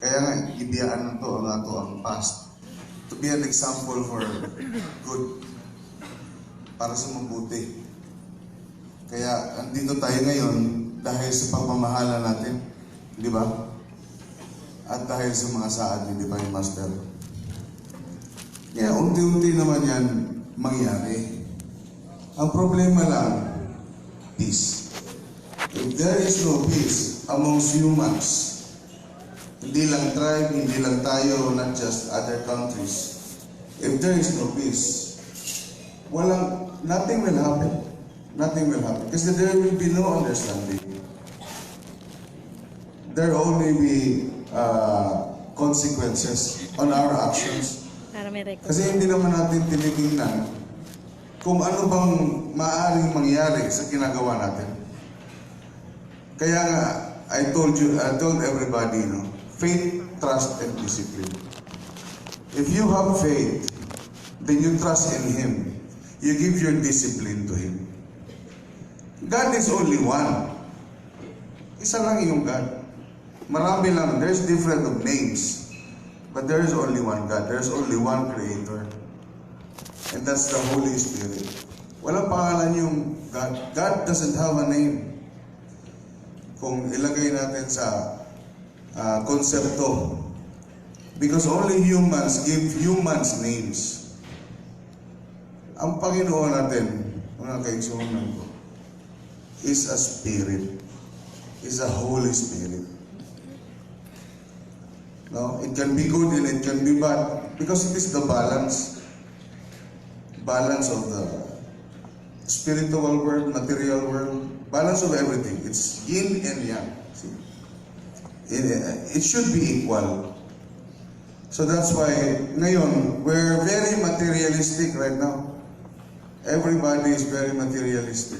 Kaya nga, ibiyaan na to ang ato ang past. To be an example for good. Para sa mabuti. Kaya, andito tayo ngayon dahil sa pagmamahala natin. Di ba? At dahil sa mga saad ni Divine Master. Kaya, unti-unti naman yan mangyari. Ang problema lang, peace. If there is no peace amongst humans, hindi lang tribe, hindi lang tayo, not just other countries. If there is no peace, nothing will happen. Nothing will happen. Because there will be no understanding. There will only be consequences on our actions. Kasi hindi naman natin tinitingnan kung ano bang maaaring mangyari sa ginagawa natin. Kaya nga, I told everybody, faith, trust, and discipline. If you have faith, then you trust in Him. You give your discipline to Him. God is only one. Isa lang yung God. Marami lang. There's different of names. But there is only one God. There's only one Creator. And that's the Holy Spirit. Walang pangalan yung God. God doesn't have a name. Kung ilagay natin sa konsepto. Because only humans give humans names. Ang Panginoon natin, mga kaigsunan ko, is a spirit. Is a Holy Spirit. No? It can be good and it can be bad. Because it is the balance. Balance of the spiritual world, material world. Balance of everything. It's yin and yang. See? It should be equal. So that's why, ngayon, we're very materialistic right now. Everybody is very materialistic.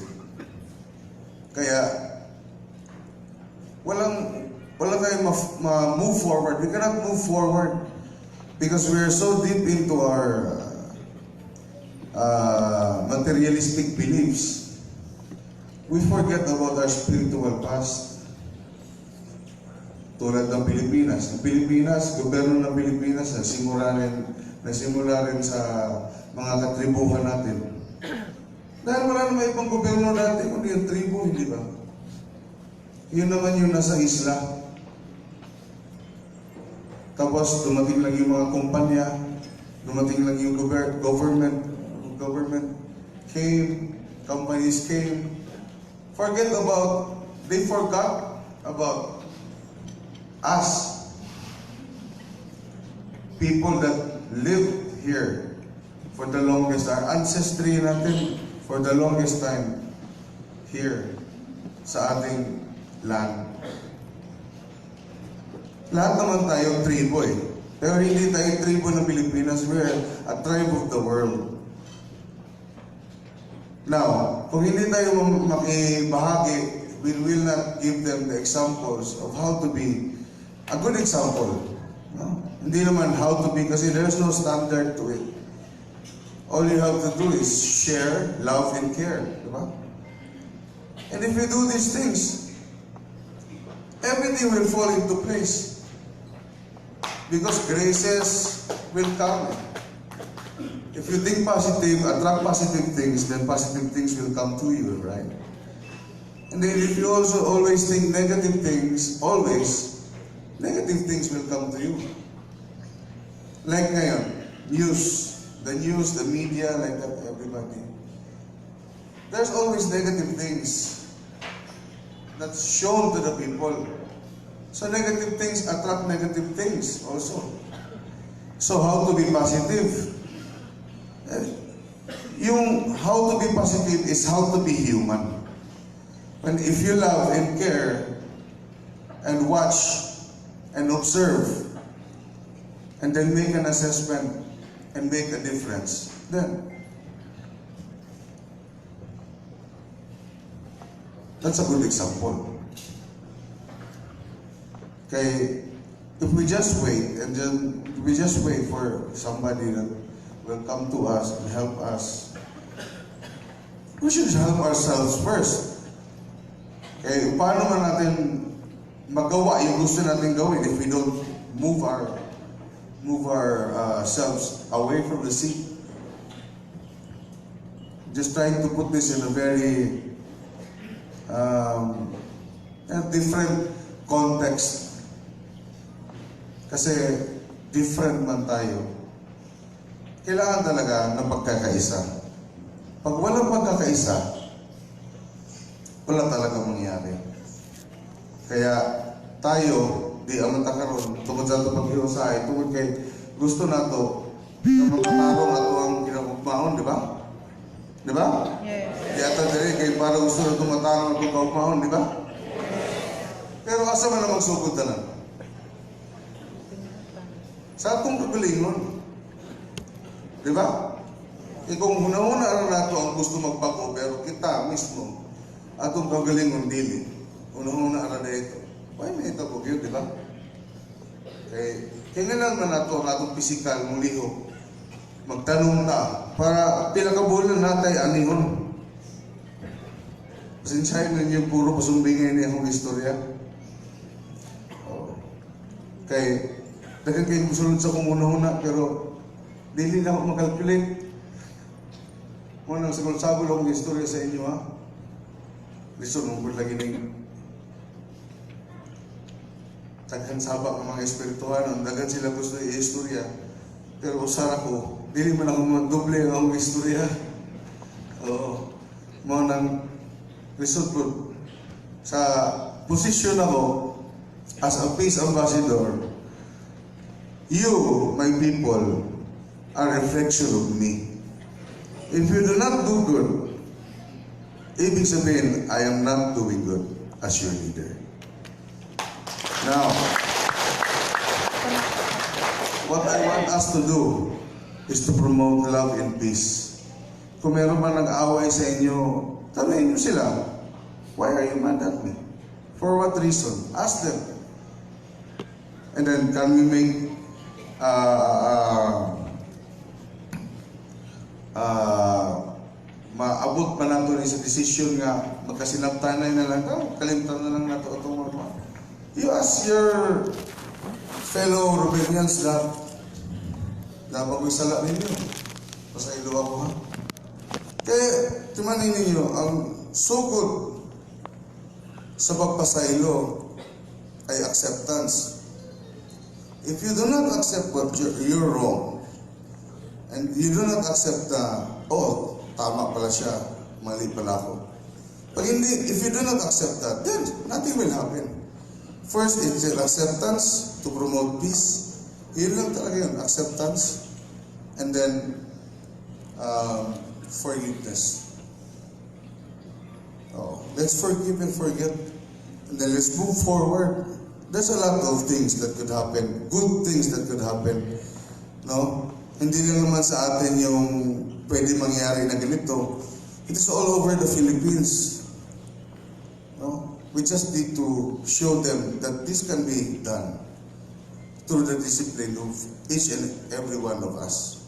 Kaya, wala tayong move forward. We cannot move forward because we are so deep into our materialistic beliefs. We forget about our spiritual past. Tulad ng Pilipinas. Ang Pilipinas, gobyerno ng Pilipinas, nasimula rin sa mga katribuhan natin. Dahil wala naman ibang gobyerno natin, kundi yung tribu, hindi ba? Yun naman yung nasa isla. Tapos dumating lang yung mga kumpanya, dumating lang yung government came, companies came. They forgot about us. People that lived here for the longest, our ancestry natin, for the longest time here sa ating land. Lahat naman tayo tribo eh. Pero hindi tayo tribo ng Pilipinas. We're a tribe of the world. Now, kung hindi tayo makibahagi, we will not give them the examples of how to be a good example. No? Hindi naman how to be kasi there's no standard to it. All you have to do is share, love, and care. Diba? And if you do these things, everything will fall into place. Because graces will come. If you think positive, attract positive things, then positive things will come to you, right? And then if you also always think negative things, negative things will come to you. Like ngayon, the news, the media, like that, everybody. There's always negative things that's shown to the people. So negative things attract negative things also. So how to be positive? Yung how to be positive is how to be human. And if you love and care and watch and observe and then make an assessment and make a difference, then that's a good example. Okay, if we just wait and then we just wait for somebody that will come to us and help us, we should help ourselves first. Okay, paano man natin magawa yung gusto natin gawin if we don't move ourselves away from the sea. Just trying to put this in a very a different context. Kasi different man tayo. Kailangan talaga ng pagkakaisa. Pag walang pagkakaisa, wala talaga mangyari. Kaya tayo, di aman ta karon tungod sa ito paghiusahay, tungod kay gusto nato na makatarong ato ang kinakugmaon, di ba? Di ba? Yes. Di ata diri kay para gusto nato matarong ato kaugmaon, di ba? Pero asa man na magsugod tanan? Sa atong kagalingon. Di ba? Kung una-una na nato ang gusto magbago, pero kita mismo, atong kagalingon dili. Una-una na ito. Why may ito po yun, di ba? Kaya nga lang nato ang atong pisikal mong liho. Magtanong na, para pila ka bulan natay anihon. Pasensyahin ninyo puro pasumbingay niya akong istorya. Kay dagan kayo musulod sa kong una-una, pero dili na ako makalculate. Muna sa sabol akong istorya sa inyo, ha? Listen, mong lagi na taghan sabak ng mga espirituhan, dagan sila gusto i-istorya. Pero usara ko, dili man ako magdoble ang akong istorya. Oo. Mga nang result ko, sa posisyon ako, as a peace ambassador, you, my people, are a reflection of me. If you do not do good, ibig sabihin, I am not doing good as your leader. Now, what I want us to do is to promote love and peace. Kung meron man nag-away sa inyo, tanungin nyo sila, why are you mad at me? For what reason? Ask them. And then, can we make maabot pa nato rin sa decision nga magkasinabtanay na lang kalimtan na lang nato itong mga. You ask your fellow Romanians that mag-isala ninyo. Pasaylo ako, ha? Kaya, timanin ninyo, ang sugod sa pagpasaylo ay acceptance. If you do not accept what you're wrong, and you do not accept oh, tama pala siya, mali pala ako. Pag hindi, if you do not accept that, then nothing will happen. First, it's an acceptance to promote peace. Yun lang talaga yun, acceptance. And then, forgiveness. Oh, let's forgive and forget. And then let's move forward. There's a lot of things that could happen, good things that could happen. No? Hindi lang naman sa atin yung pwede mangyari na ganito. It is all over the Philippines. No? We just need to show them that this can be done through the discipline of each and every one of us.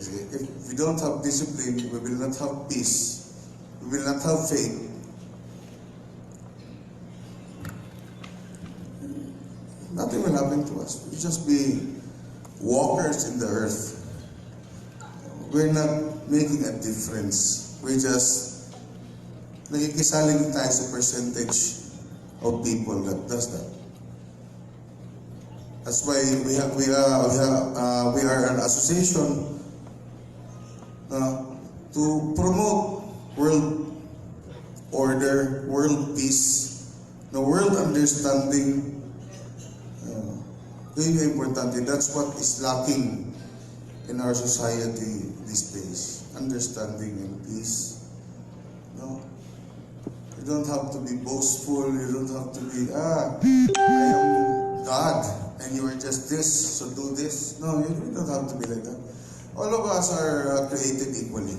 If we don't have discipline, we will not have peace. We will not have faith. Nothing will happen to us. We'll just be walkers in the earth. We're not making a difference. We're just nakikisaling tayo sa percentage of people that does that. That's why we are an association to promote world order, world peace, the world understanding. Yun yung importante. That's what is lacking in our society these days. Understanding and peace. No? You don't have to be boastful. You don't have to be, I am God and you are just this, so do this. No, you don't have to be like that. All of us are created equally.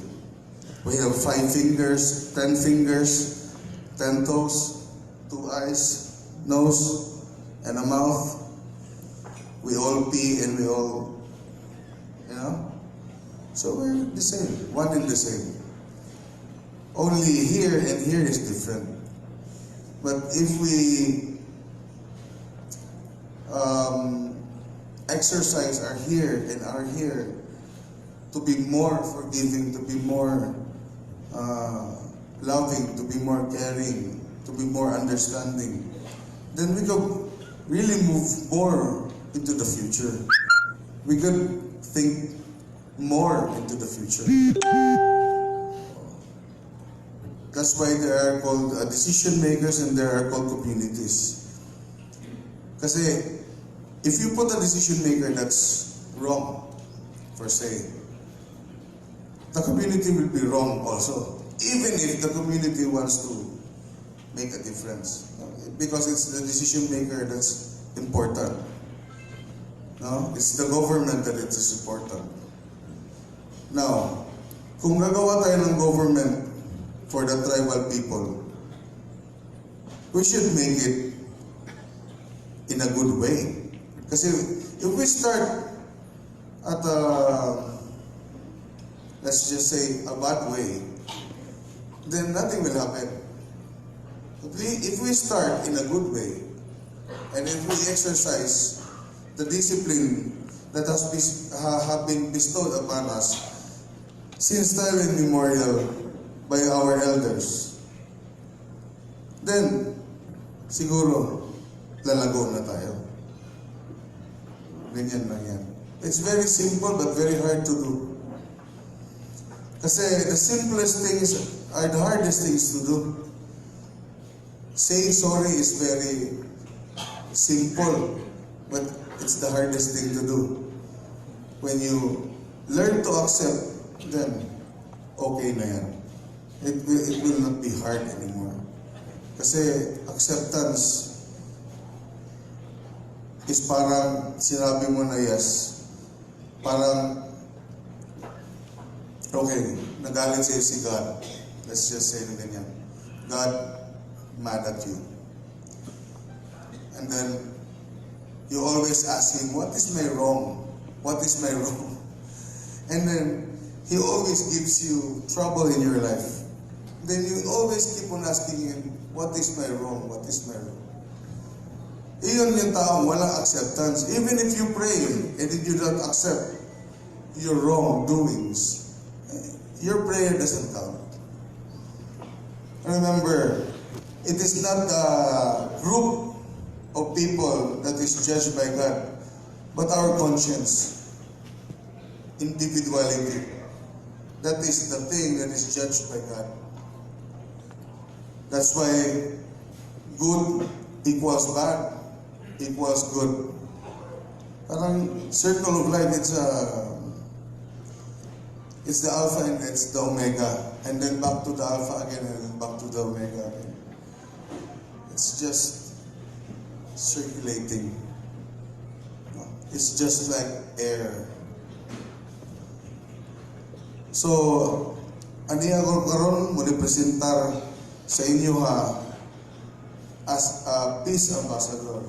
We have 5 fingers, 10 fingers, 10 toes, 2 eyes, nose, and a mouth. We all pee and we all, so we're the same, one and the same. Only here and here is different. But if we exercise are here and are here to be more forgiving, to be more loving, to be more caring, to be more understanding, then we could really move more into the future. We could think more into the future. That's why they are called decision makers and they are called communities. Kasi if you put a decision maker that's wrong, per se, the community will be wrong also. Even if the community wants to make a difference. Because it's the decision maker that's important. No? It's the government that it is important. Now, kung gagawa tayo ng government for the tribal people, we should make it in a good way. Kasi if we start at a, let's just say, a bad way, then nothing will happen. But if we start in a good way, and if we exercise the discipline that have been bestowed upon us since time immemorial by our elders, then siguro lalago na tayo. Ganyan lang yan. It's very simple but very hard to do. Kasi the simplest things are the hardest things to do. Saying sorry is very simple, but it's the hardest thing to do. When you learn to accept, then okay na yan. It will not be hard anymore. Kasi acceptance is parang sinabi mo na yes. Parang, okay, nagalit sa'yo si God. Let's just say na ganyan. God mad at you. And then, you always ask Him, what is my wrong? What is my wrong? And then, He always gives you trouble in your life. Then you always keep on asking Him, what is my wrong? What is my wrong? Iyon yung taong walang acceptance. Even if you pray and if you don't accept your wrongdoings, your prayer doesn't count. Remember, it is not a group of people that is judged by God, but our conscience, individuality. That is the thing that is judged by God. That's why good equals bad equals good. Parang circle of life, it's the alpha and it's the omega. And then back to the alpha again and then back to the omega again. It's just circulating. It's just like air. So, aniya ko karon mo presentar sa inyo ha as a peace ambassador.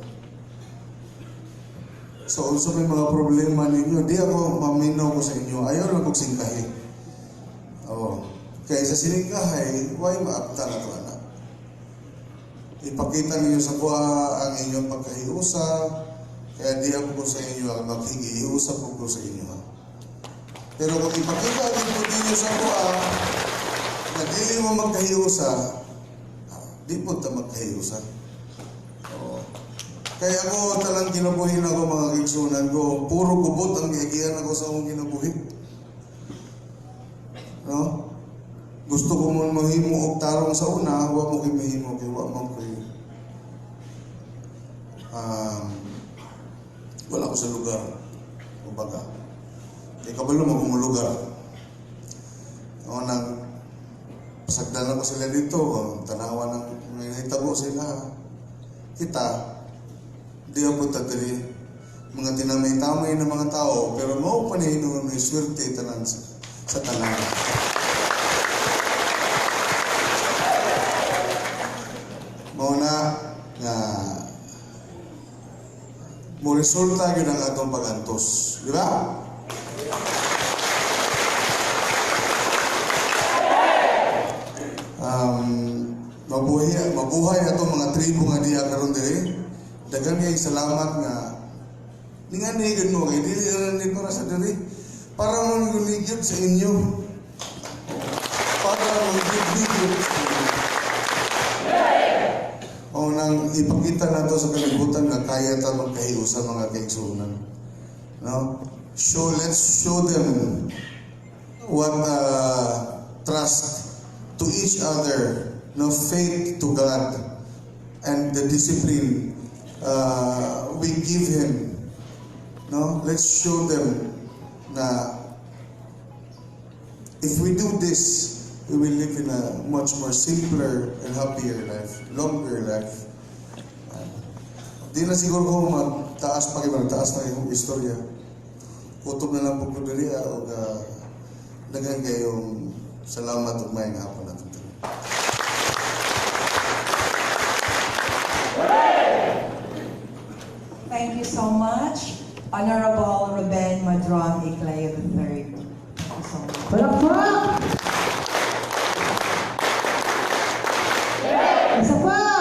So, also may mga problema ninyo, di ako maminaw ko sa inyo. Ayaw lang kong singkahi. Oo. Kaya sa siningkahay, why maapta na ito, anak? Ipakita ninyo sa kuha ang inyong pagkahiusa, kaya di ako ko sa inyo ang maghigiusap ko sa inyo. Ha? Pero kung ipakita ninyo sa kuha, na dili mo magkahiusa, di po ta magkahiusa. Oo. Kaya ako talang kinabuhin ako mga kigsunan ko. Puro gubot ang giagian ako sa akong kinabuhi. No? Gusto ko mo mahimo og tarong sa una, huwag mo kayo mahimo, kaya huwag mo kayo. Wala ko sa lugar. Kumbaga. Kaya kabalo mo kung lugar. O nang pasagdan ako sila dito, tanawa ng may hitabo sila. Kita, di ako tagdali mga tinamay-tamay na mga tao, pero mao pa nihinuon may swerte tanan sa tanan. Mao na nga mo resulta gyud ang atong pagantos, di ba? Mabuhay atong mga tribo nga diha karon diri. Daghang kay salamat nga Ninganigid mo kay dili na ni para sa diri. Para mangunigid sa inyo. Para mangunigid sa inyo. O nang ipakita na to sa kalibutan na kaya ta magkahiyo sa mga kaigsunan. No? Let's show them what trust to each other, no, faith to God, and the discipline we give Him. No, let's show them na if we do this, we will live in a much more simpler and happier life, longer life. Di na siguro ko magtaas pa yung istorya. Kutob na lang po ko diri o dagan kayong salamat ug maayong hapon natin. Thank you so much, Honorable Ruben Madron Iclay III. Thank you so much. Palakpak! Isa pa!